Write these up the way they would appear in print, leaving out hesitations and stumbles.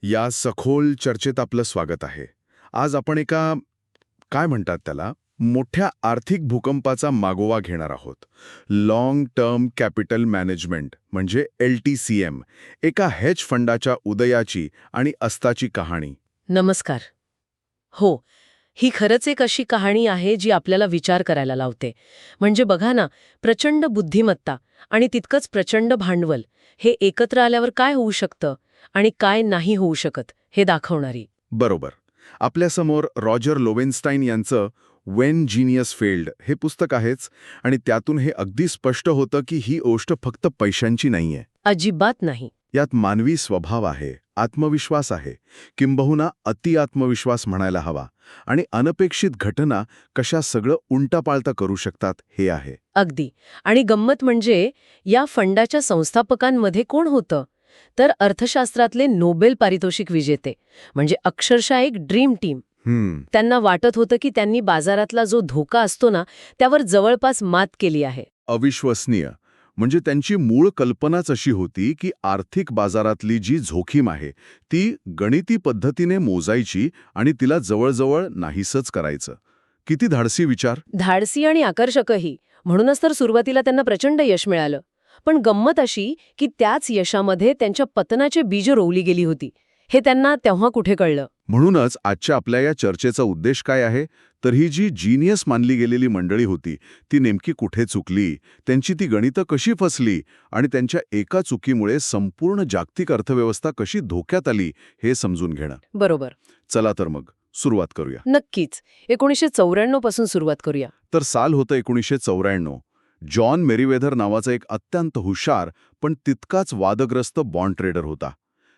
या सखोल चर्चेत आपलं स्वागत आहे. आज आपण एका काय म्हणतात त्याला मोठ्या आर्थिक भूकंपाचा मागोवा घेणार आहोत. लाँग टर्म कॅपिटल मॅनेजमेंट म्हणजे LTCM, एका हेज फंडाच्या उदयाची आणि अस्ताची कहाणी. नमस्कार. हो, ही खरंच एक अशी कहाणी आहे जी आपल्याला विचार करायला लावते. म्हणजे बघा ना, प्रचंड बुद्धिमत्ता आणि तितकंच प्रचंड भांडवल हे एकत्र आल्यावर काय होऊ शकतं आणि काय नाही होऊ शकत हे दाखवणारी. बरोबर. आपल्यासमोर रॉजर लोवेनस्टाईन यांचं वेन जीनियस फेल्ड हे पुस्तक आहेच, आणि त्यातून हे अगदी स्पष्ट होतं की ही गोष्ट फक्त पैशांची नाहीये. अजिबात नाही. यात मानवी स्वभाव आहे, आत्मविश्वास आहे, किंबहुना अति-आत्मविश्वास म्हणायला हवा, आणि अनपेक्षित घटना कशा सगळं उलटापालटा करू शकतात हे आहे. अगदी. आणि गंमत म्हणजे या फंडाच्या संस्थापकांमध्ये कोण होतं? तर अर्थशास्त्रातले नोबेल पारितोषिक विजेते, म्हणजे अक्षरशः एक ड्रीम टीम. त्यांना वाटत होतं की त्यांनी बाजारातला जो धोका असतो ना, त्यावर जवळपास मात केली आहे. अविश्वसनीय. म्हणजे त्यांची मूळ कल्पनाच अशी होती की आर्थिक बाजारातली जी जोखीम आहे ती गणिती पद्धतीने मोजायची आणि तिला जवळजवळ नाहीसच करायचं. किती धाडसी विचार. धाडसी आणि आकर्षकही. म्हणूनच तर सुरुवातीला त्यांना प्रचंड यश मिळालं. पण गंमत अशी की त्याच यशामध्ये त्यांच्या पतनाचे बीज रोवली गेली होती. हे त्यांना तेव्हा कुठे कळलं? म्हणूनच आजच्या आपल्या या चर्चेचा उद्देश काय आहे, तर ही जी जीनियस मानली गेलेली मंडळी होती ती नेमकी कुठे चुकली, त्यांची ती गणितं कशी फसली आणि त्यांच्या एका चुकीमुळे संपूर्ण जागतिक अर्थव्यवस्था कशी धोक्यात आली हे समजून घेणं. बरोबर. चला तर मग सुरुवात करूया. नक्कीच. 1994 पासून सुरुवात करूया. तर साल होतं 1994. जॉन मेरीवेदर नावाचा एक अत्यंत हुशार पण तितकाच वादग्रस्त बॉन्ड ट्रेडर होता.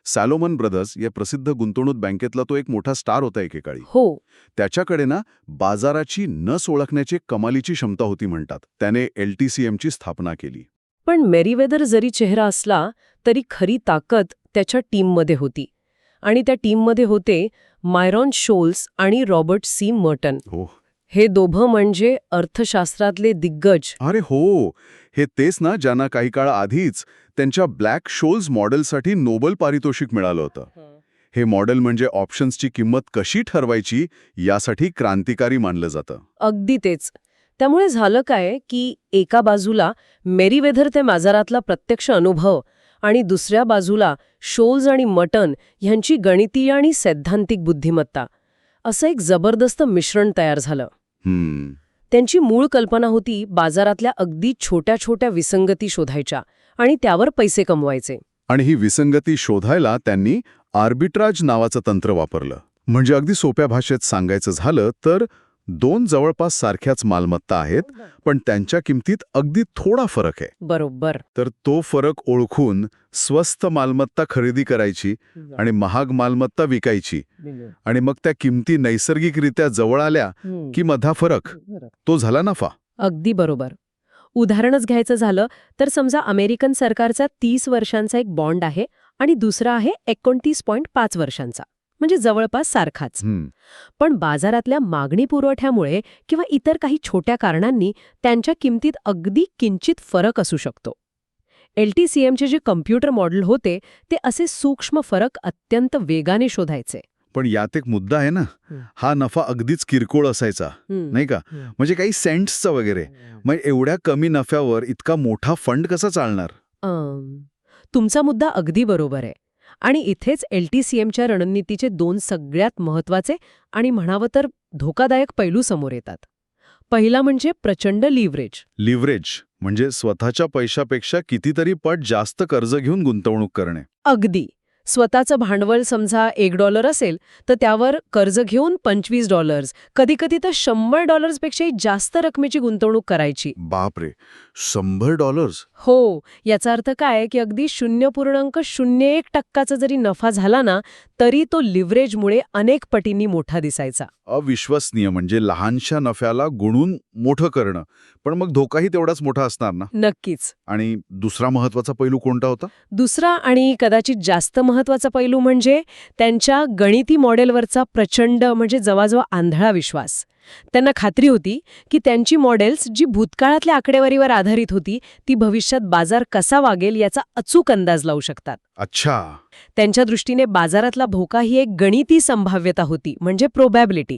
सॅलोमन ब्रदर्स या प्रसिद्ध गुंतवणूक बँकेतला तो एक मोठा स्टार होता एकेकाळी. हो. त्याच्याकडे ना बाजाराची नस ओळखण्याची कमालीची क्षमता होती म्हणतात. त्याने LTCMची स्थापना केली. पण मेरीवेदर जरी चेहरा असला तरी खरी ताकद त्याच्या टीममध्ये होती. आणि त्या टीममध्ये होते मायरॉन शोल्स आणि रॉबर्ट सी मर्टन. हो. हे दोघं म्हणजे अर्थशास्त्रातले दिग्गज. अरे हो, हे तेच ना ज्यांना काही काळ आधीच त्यांच्या ब्लॅक शोल्स मॉडेलसाठी नोबेल पारितोषिक मिळालं होतं. हे मॉडेल म्हणजे ऑप्शन्सची किंमत कशी ठरवायची यासाठी क्रांतिकारी मानलं जातं. अगदी तेच. त्यामुळे झालं काय की एका बाजूला मेरीवेदर ते बाजारातला प्रत्यक्ष अनुभव आणि दुसऱ्या बाजूला शोल्स आणि मर्टन ह्यांची गणितीय आणि सैद्धांतिक बुद्धिमत्ता, असं एक जबरदस्त मिश्रण तयार झालं. त्यांची मूळ कल्पना होती बाजारातल्या अगदी छोट्या छोट्या विसंगती शोधायच्या आणि त्यावर पैसे कमवायचे. आणि ही विसंगती शोधायला त्यांनी आर्बिट्राज नावाचं तंत्र वापरलं. म्हणजे अगदी सोप्या भाषेत सांगायचं झालं तर दोन जवळपास सारख्याच मालमत्ता आहेत, पण त्यांच्या किमतीत अगदी थोडा फरक आहे. बरोबर. तर तो फरक ओळखून स्वस्त मालमत्ता खरेदी करायची आणि महाग मालमत्ता विकायची, आणि मग त्या किमती नैसर्गिकरित्या जवळ आल्या की मधा फरक, तो झाला नफा. अगदी बरोबर. उदाहरणच घ्यायचं झालं तर समजा अमेरिकन सरकारचा 30 वर्षांचा एक बॉन्ड आहे आणि दुसरा आहे 29.5 वर्षांचा, म्हणजे जवळपास सारखाच. पण बाजारातल्या मागणी पुरवठ्यामुळे किंवा इतर काही छोट्या कारणांनी त्यांच्या किमतीत अगदी किंचित फरक असू शकतो. LTCMचे जे कम्प्युटर मॉडेल होते ते असे सूक्ष्म फरक अत्यंत वेगाने शोधायचे. पण यात एक मुद्दा आहे ना, हा नफा अगदीच किरकोळ असायचा, नाही का? म्हणजे काही सेंट्सचा वगैरे. मग एवढ्या कमी नफ्यावर इतका मोठा फंड कसा चालणार? तुमचा मुद्दा अगदी बरोबर आहे. आणि इथेच LTCMच्या रणनीतीचे दोन सगळ्यात महत्वाचे आणि म्हणावं तर धोकादायक पैलू समोर येतात. पहिला म्हणजे प्रचंड लिव्हरेज. लिव्हरेज म्हणजे स्वतःच्या पैशापेक्षा कितीतरी पट जास्त कर्ज घेऊन गुंतवणूक करणे. अगदी. स्वतःचं भांडवल समजा $1 असेल तर त्यावर कर्ज घेऊन $25, कधीकधी तर $100 पेक्षाही जास्त रकमेची गुंतवणूक करायची. बापरे, $100? हो. याचा अर्थ काय की अगदी 0.01% जरी नफा झाला ना तरी तो लिव्हरेजमुळे अनेक पटींनी मोठा दिसायचा. अविश्वसनीय. म्हणजे लहानशा नफ्याला गुणून मोठं करणं, पण मग धोकाही तेवढाच मोठा असणार ना. नक्कीच. आणि दुसरा महत्वाचा पैलू कोणता होता? दुसरा आणि कदाचित जास्त महत्वाचा पैलू म्हणजे त्यांच्या गणिती मॉडेलवरचा प्रचंड म्हणजे जवळजवळ आंधळा विश्वास. त्यांना खात्री होती की त्यांची मॉडेल्स जी भूतकाळातल्या आकडेवारीवर आधारित होती ती भविष्यात बाजार कसा वागेल याचा अचूक अंदाज लावू शकतात. अच्छा. त्यांच्या दृष्टीने बाजारातला धोका ही एक गणिती संभाव्यता होती, म्हणजे प्रोबॅबिलिटी,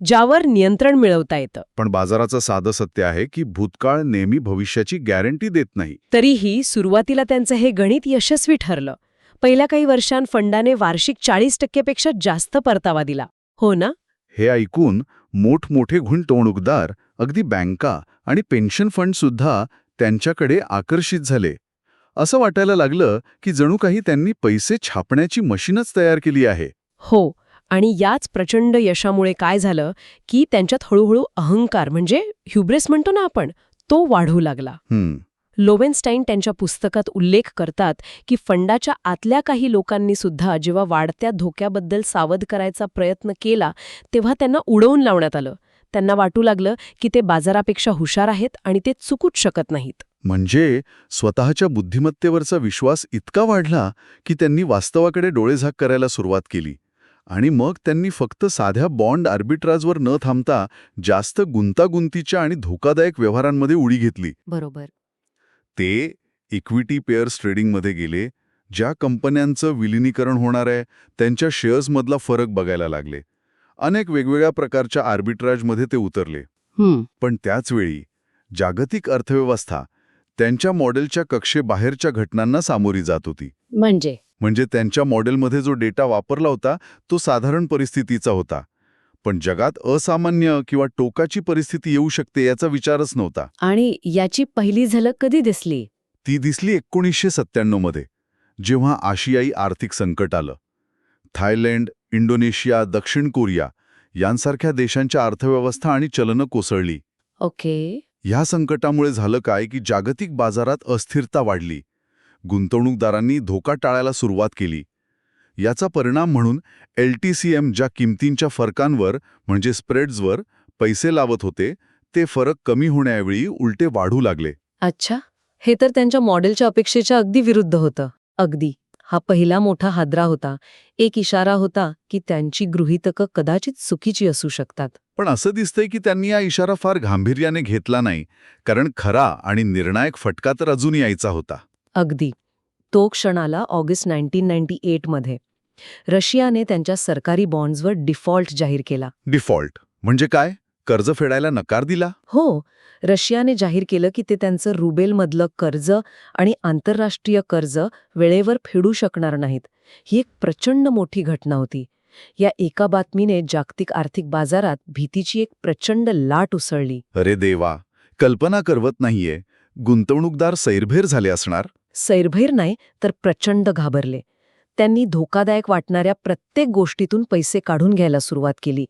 ज्यावर नियंत्रण मिळवता येतं. पण बाजाराचं साधं सत्य आहे की भूतकाळ नेहमी भविष्याची गॅरंटी देत नाही. तरीही सुरुवातीला त्यांचं हे गणित यशस्वी ठरलं. पहिल्या काही वर्षांत फंडाने वार्षिक 40% जास्त परतावा दिला. हो ना? हे ऐकून मोठमोठे गुंतवणूकदार, अगदी बँका आणि पेन्शन फंडसुद्धा त्यांच्याकडे आकर्षित झाले. असं वाटायला लागलं की जणू काही त्यांनी पैसे छापण्याची मशीनच तयार केली आहे. हो. आणि याच प्रचंड यशामुळे काय झालं की त्यांच्यात हळूहळू अहंकार म्हणजे ह्युब्रेस म्हणतो ना आपण, तो वाढू लागला. लोवेनस्टाईन त्यांच्या पुस्तकात उल्लेख करतात की फंडाच्या आतल्या काही लोकांनी सुद्धा जेव्हा वाढत्या धोक्याबद्दल सावध करायचा प्रयत्न केला तेव्हा त्यांना उडवून लावण्यात आलं. त्यांना वाटू लागलं की ते बाजारापेक्षा हुशार आहेत आणि ते चुकूच शकत नाहीत. म्हणजे स्वतःच्या बुद्धिमत्तेवरचा विश्वास इतका वाढला की त्यांनी वास्तवाकडे डोळेझाक करायला सुरुवात केली. आणि मग त्यांनी फक्त साध्या बॉन्ड आर्बिट्राजवर न थांबता जास्त गुंतागुंतीच्या आणि धोकादायक व्यवहारांमध्ये उडी घेतली. बरोबर. ते इक्विटी पेअर्स ट्रेडिंगमध्ये गेले. ज्या कंपन्यांचं विलिनीकरण होणार आहे त्यांच्या शेअर्समधला फरक बघायला लागले. अनेक वेगवेगळ्या प्रकारच्या आर्बिट्राजमध्ये ते उतरले. पण त्याचवेळी जागतिक अर्थव्यवस्था त्यांच्या मॉडेलच्या कक्षेबाहेरच्या घटनांना सामोरी जात होती. म्हणजे त्यांच्या मॉडेलमध्ये जो डेटा वापरला होता तो साधारण परिस्थितीचा होता. पण जगात असामान्य किंवा टोकाची परिस्थिती येऊ शकते याचा विचारच नव्हता. आणि याची पहिली झलक कधी दिसली? ती दिसली 1997 मध्ये, जेव्हा आशियाई आर्थिक संकट आलं. थायलंड, इंडोनेशिया, दक्षिण कोरिया यांसारख्या देशांच्या अर्थव्यवस्था आणि चलनं कोसळली. ओके. ह्या संकटामुळे झालं काय की जागतिक बाजारात अस्थिरता वाढली. गुंतवणूकदारांनी धोका टाळायला सुरुवात केली. याचा परिणाम म्हणून LTCM ज्या किमतींच्या फरकांवर म्हणजे स्प्रेड्सवर पैसे लावत होते ते फरक कमी होण्याऐवळी उलटे वाढू लागले. अच्छा. हे तर त्यांच्या मॉडेलच्या अपेक्षेच्या अगदी विरुद्ध होतं. अगदी. हा पहिला मोठा हादरा होता. एक इशारा होता की त्यांची गृहीतकं कदाचित चुकीची असू शकतात. पण असं दिसतंय की त्यांनी हा इशारा फार गांभीर्याने घेतला नाही, कारण खरा आणि निर्णायक फटका तर अजून यायचा होता. अगदी. तो क्षण आला ऑगस्ट 1998 मध्ये. रशियाने त्यांच्या सरकारी बॉन्ड्सवर डिफॉल्ट जाहीर केला. डिफॉल्ट म्हणजे काय? कर्ज फेडायला नकार दिला? हो. रशियाने जाहीर केलं की ते त्यांचं रुबेलमधलं कर्ज आणि आंतरराष्ट्रीय कर्ज वेळेवर फेडू शकणार नाहीत. ही एक प्रचंड मोठी घटना होती. या एका बातमीने जागतिक आर्थिक बाजारात भीतीची एक प्रचंड लाट उसळली. अरे देवा, कल्पना करवत नाहीये. गुंतवणूकदार सैरभैर झाले असणार. सैरभैर नाही तर प्रचंड घाबरले. त्यांनी धोकादायक वाटणाऱ्या प्रत्येक गोष्टीतून पैसे काढून घ्यायला सुरुवात केली.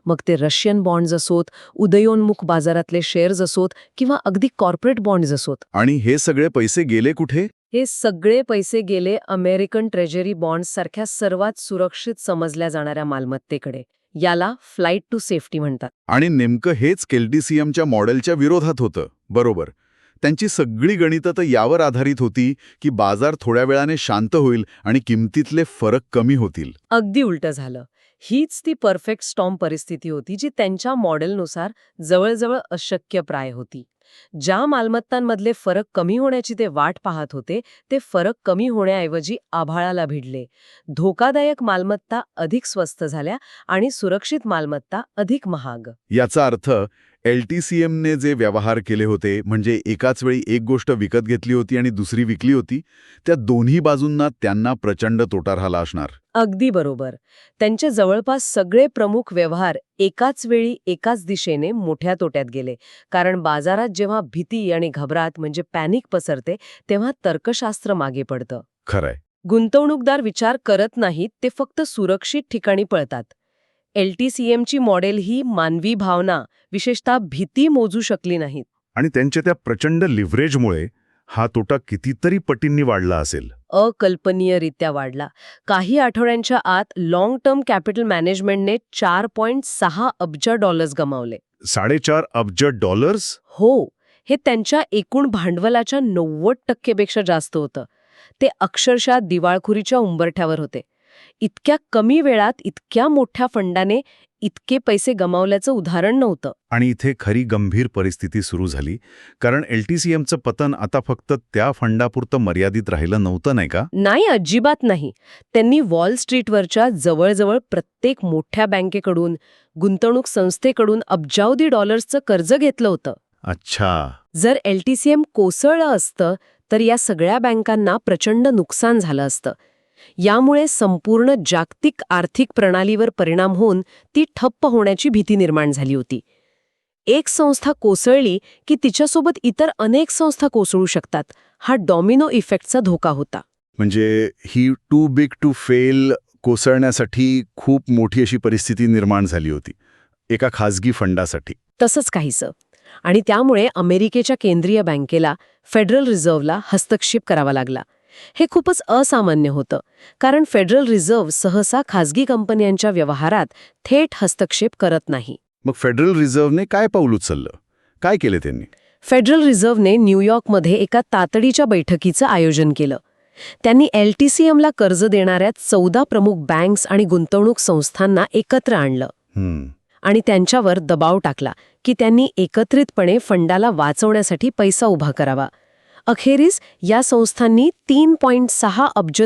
मग ते रशियन बॉन्ड्स असोत, उदयोन्मुख बाजारातले शेअर्स असोत किंवा अगदी कॉर्पोरेट बॉन्ड्स असोत. आणि हे सगळे पैसे गेले कुठे? हे सगळे पैसे गेले अमेरिकन ट्रेजरी बॉन्ड्स सारख्या सर्वात सुरक्षित समजल्या जाणाऱ्या मालमत्तेकडे. याला फ्लाईट टू सेफ्टी म्हणतात. आणि नेमकं हेच LTCMच्या मॉडेलच्या विरोधात होतं. बरोबर. त्यांची सगळी गणितं तर यावर आधारित होती की बाजार थोड्या वेळाने शांत होईल आणि किमतीतले फरक कमी होतील. अगदी उलटं झालं. हीच ती परफेक्ट स्टॉर्म परिस्थिती होती जी त्यांच्या मॉडेलनुसार जवळजवळ अशक्यप्राय होती. ज्या मालमत्तांमधले फरक कमी होण्याची ते वाट पाहत होते ते फरक कमी होण्याऐवजी आभाळाला भिडले. धोकादायक मालमत्ता अधिक स्वस्त झाल्या आणि सुरक्षित मालमत्ता अधिक महाग. याचा अर्थ LTCMने जे व्यवहार केले होते, म्हणजे एकाच वेळी एक गोष्ट विकत घेतली होती आणि दुसरी विकली होती, त्या दोन्ही बाजूंना त्यांना प्रचंड तोटा झाला असणार. अगदी बरोबर. त्यांच्या जवळपास सगळे प्रमुख व्यवहार एकाच वेळी एकाच दिशेने मोठ्या तोट्यात गेले. कारण बाजारात जेव्हा भीती आणि घबराट म्हणजे पॅनिक पसरते तेव्हा तर्कशास्त्र मागे पडतं. खरंय. गुंतवणूकदार विचार करत नाहीत, ते फक्त सुरक्षित ठिकाणी पळतात. LTCMची मॉडेल ही मानवी भावना, विशेषतः भीती मोजू शकली नाहीत. आणि त्यांच्या त्या प्रचंड लिव्हरेजमुळे हा तोटा कितीतरी पटींनी वाढला असेल. अकल्पनीयरित्या वाढला. काही आठवड्यांच्या आत लॉंग टर्म कॅपिटल मॅनेजमेंटने $4.6 अब्ज गमावले. $4.5 अब्ज? हो. हे त्यांच्या एकूण भांडवलाच्या 90% पेक्षा जास्त होतं. ते अक्षरशः दिवाळखोरीच्या उंबरठ्यावर होते. इतक्या कमी वेळात इतक्या मोठ्या फंडाने इतके पैसे गमावल्याचं उदाहरण नव्हतं. आणि इथे खरी गंभीर परिस्थिती सुरू झाली, कारण LTCMचं पतन आता फक्त त्या फंडापुरतं मर्यादित राहिलं नव्हतं, नाही का? नाही, अजिबात नाही. त्यांनी वॉल स्ट्रीटवरच्या जवळजवळ प्रत्येक मोठ्या बँकेकडून, गुंतवणूक संस्थेकडून अब्जावधी डॉलर्सचं कर्ज घेतलं होतं. अच्छा. जर LTCM कोसळलं असतं तर या सगळ्या बँकांना प्रचंड नुकसान झालं असतं. यामुळे संपूर्ण जागतिक आर्थिक प्रणालीवर परिणाम होऊन ती ठप्प होण्याची भीती निर्माण झाली होती. एक संस्था कोसळली की तिच्यासोबत इतर अनेक संस्था कोसळू शकतात. हा डॉमिनो इफेक्टचा धोका होता. म्हणजे ही टू बिग टू फेल कोसळण्यासाठी खूप मोठी अशी परिस्थिती निर्माण झाली होती एका खाजगी फंडासाठी. तसंच काहीसं. आणि त्यामुळे अमेरिकेच्या केंद्रीय बँकेला, फेडरल रिझर्व्हला हस्तक्षेप करावा लागला. हे खूपच असामान्य होतं, कारण फेडरल रिझर्व्ह सहसा खाजगी कंपन्यांच्या व्यवहारात थेट हस्तक्षेप करत नाही. मग फेडरल रिझर्व्हने काय पाऊल उचललं? काय केलं त्यांनी? फेडरल रिझर्व्हने न्यूयॉर्कमध्ये एका तातडीच्या बैठकीचं आयोजन केलं. त्यांनी LTCMला कर्ज देणाऱ्या 14 प्रमुख बँक्स आणि गुंतवणूक संस्थांना एकत्र आणलं आणि त्यांच्यावर दबाव टाकला की त्यांनी एकत्रितपणे फंडाला वाचवण्यासाठी पैसा उभा करावा. अखेरीस या संस्थांनी $3.6 अब्ज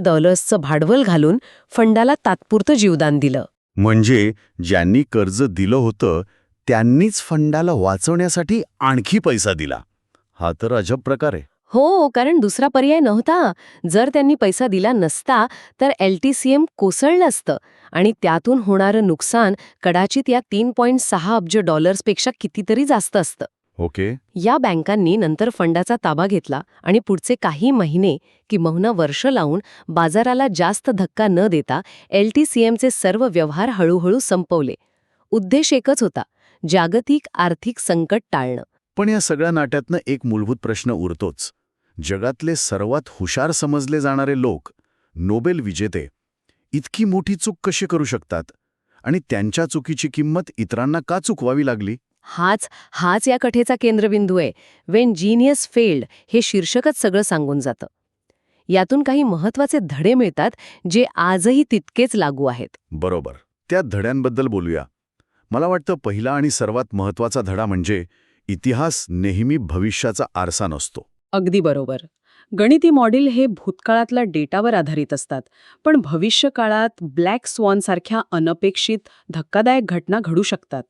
भांडवल घालून फंडाला तात्पुरतं जीवदान दिलं. म्हणजे ज्यांनी कर्ज दिलं होतं त्यांनीच फंडाला वाचवण्यासाठी आणखी पैसा दिला. हा तर अजब प्रकार आहे. हो, कारण दुसरा पर्याय नव्हता. जर त्यांनी पैसा दिला नसता तर LTCM कोसळलं असतं आणि त्यातून होणारं नुकसान कदाचित या $3.6 अब्ज पेक्षा कितीतरी जास्त असतं. ओके. या बँकांनी नंतर फंडाचा ताबा घेतला आणि पुढचे काही महिने किंबहुना वर्ष लावून बाजाराला जास्त धक्का न देता LTCMचे सर्व व्यवहार हळूहळू संपवले. उद्देश एकच होता, जागतिक आर्थिक संकट टाळणं. पण या सगळ्या नाट्यातनं एक मूलभूत प्रश्न उरतोच. जगातले सर्वात हुशार समजले जाणारे लोक, नोबेल विजेते, इतकी मोठी चूक कशी करू शकतात? आणि त्यांच्या चुकीची किंमत इतरांना का चुकवावी लागली? हाच या कथेचा केंद्रबिंदू आहे. वेन जीनियस फेल्ड हे शीर्षकच सगळं सांगून जातं. यातून काही महत्वाचे धडे मिळतात जे आजही तितकेच लागू आहेत. बरोबर. त्या धड्यांबद्दल बोलूया. मला वाटतं पहिला आणि सर्वात महत्वाचा धडा म्हणजे इतिहास नेहमी भविष्याचा आरसा नसतो. अगदी बरोबर. गणिती मॉडेल हे भूतकाळातल्या डेटावर आधारित असतात, पण भविष्यकाळात ब्लॅक स्वानसारख्या अनपेक्षित धक्कादायक घटना घडू शकतात,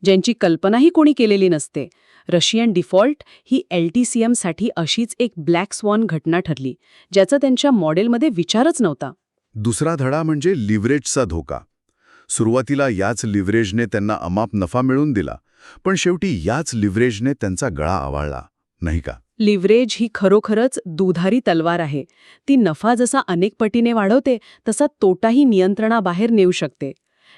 ज्यांची कल्पनाही कोणी केलेली नसते. रशियन डिफॉल्ट ही LTCMसाठी अशीच एक ब्लॅक स्वान घटना ठरली, ज्याचा त्यांच्या मॉडेलमध्ये विचारच नव्हता. दुसरा धडा म्हणजे लिव्हरेजचा धोका. सुरुवातीला याच लिव्हरेजने त्यांना अमाप नफा मिळवून दिला, पण शेवटी याच लिव्हरेजने त्यांचा गळा आवळला, नाही का? लिव्हरेज ही खरोखरच दुधारी तलवार आहे. ती नफा जसा अनेक पटीने वाढवते तसा तोटाही नियंत्रणाबाहेर नेऊ शकते.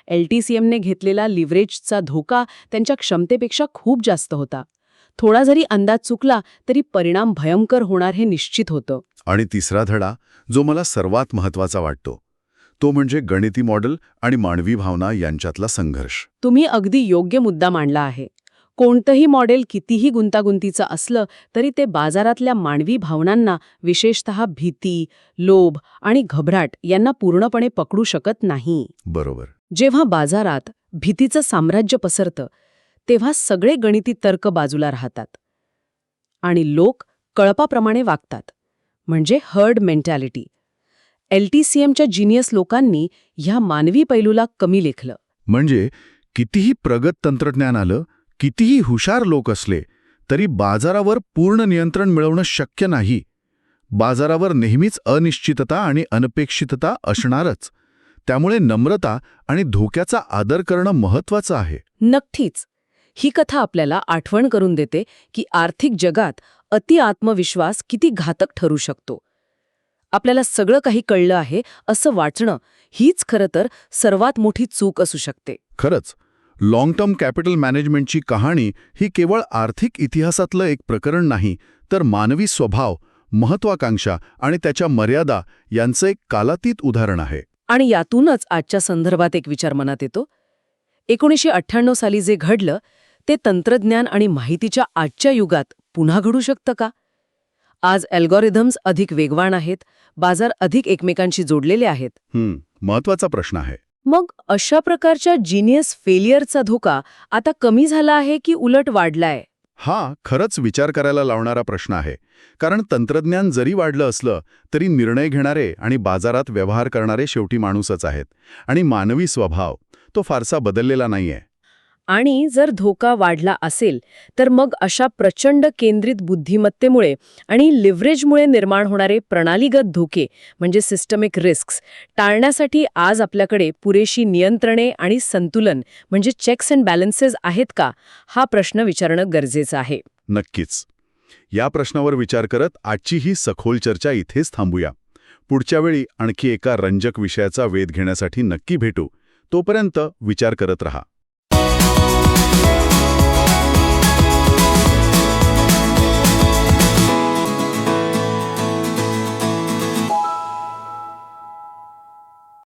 LTCMने घेतलेला लिव्हरेजचा धोका त्यांच्या क्षमतेपेक्षा खूप जास्त होता. थोडा जरी अंदाज चुकला तरी परिणाम भयंकर होणार हे निश्चित होतं. आणि तिसरा धडा, जो मला सर्वात महत्वाचा वाटतो, तो म्हणजे गणिती मॉडेल आणि मानवी भावना यांच्यातला संघर्ष. तुम्ही अगदी योग्य मुद्दा मांडला आहे. कोणतंही मॉडेल कितीही गुंतागुंतीचं असलं तरी ते बाजारातल्या मानवी भावनांना, विशेषतः भीती, लोभ आणि घबराट यांना पूर्णपणे पकडू शकत नाही. बरोबर. जेव्हा बाजारात भीतीचं साम्राज्य पसरतं तेव्हा सगळे गणिती तर्क बाजूला राहतात आणि लोक कळपाप्रमाणे वागतात, म्हणजे हर्ड मेंटॅलिटी. LTCMच्या जिनियस लोकांनी ह्या मानवी पैलूला कमी लेखलं. म्हणजे कितीही प्रगत तंत्रज्ञान आलं, कितीही हुशार लोक असले, तरी बाजारावर पूर्ण नियंत्रण मिळवणं शक्य नाही. बाजारावर नेहमीच अनिश्चितता आणि अनपेक्षितता असणारच. त्यामुळे नम्रता आणि धोक्याचा आदर करणं महत्वाचं आहे. नक्कीच. ही कथा आपल्याला आठवण करून देते की आर्थिक जगात अति आत्मविश्वास किती घातक ठरू शकतो. आपल्याला सगळं काही कळलं आहे असं वाटणं हीच खरं तर सर्वात मोठी चूक असू शकते. खरंच, लाँग टर्म कॅपिटल मॅनेजमेंटची कहाणी ही केवळ आर्थिक इतिहासातलं एक प्रकरण नाही, तर मानवी स्वभाव, महत्वाकांक्षा आणि त्याच्या मर्यादा यांचं एक कालातीत उदाहरण आहे. आणि यातूनच आजच्या संदर्भात एक विचार मनात येतो. 1998 साली जे घडलं ते तंत्रज्ञान आणि माहितीच्या आजच्या युगात पुन्हा घडू शकतं का? आज अल्गोरिदम्स अधिक वेगवान आहेत, बाजार अधिक एकमेकांशी जोडलेले आहेत. महत्वाचा प्रश्न आहे. मग अशा प्रकारच्या जिनियस फेलियरचा धोका आता कमी झाला आहे की उलट वाढलाय? हा खरंच विचार करायला लावणारा प्रश्न आहे. कारण तंत्रज्ञान जरी वाढलं असलं तरी निर्णय घेणारे आणि बाजारात व्यवहार करणारे शेवटी माणूसच आहेत. आणि मानवी स्वभाव तो फारसा बदललेला नाहीये. आणि जर धोका वाढला असेल तर मग अशा प्रचंड केंद्रित बुद्धिमत्तेमुळे आणि लिव्हरेजमुळे निर्माण होणारे प्रणालीगत धोके म्हणजे सिस्टमिक रिस्क्स टाळण्यासाठी आज आपल्याकडे पुरेशी नियंत्रणे आणि संतुलन म्हणजे चेक्स अँड बॅलन्सेस आहेत का, हा प्रश्न विचारणं गरजेचं आहे. नक्कीच. या प्रश्नावर विचार करत आजची ही सखोल चर्चा इथेच थांबूया. पुढच्या वेळी आणखी एका रंजक विषयाचा वेध घेण्यासाठी नक्की भेटू. तोपर्यंत विचार करत रहा.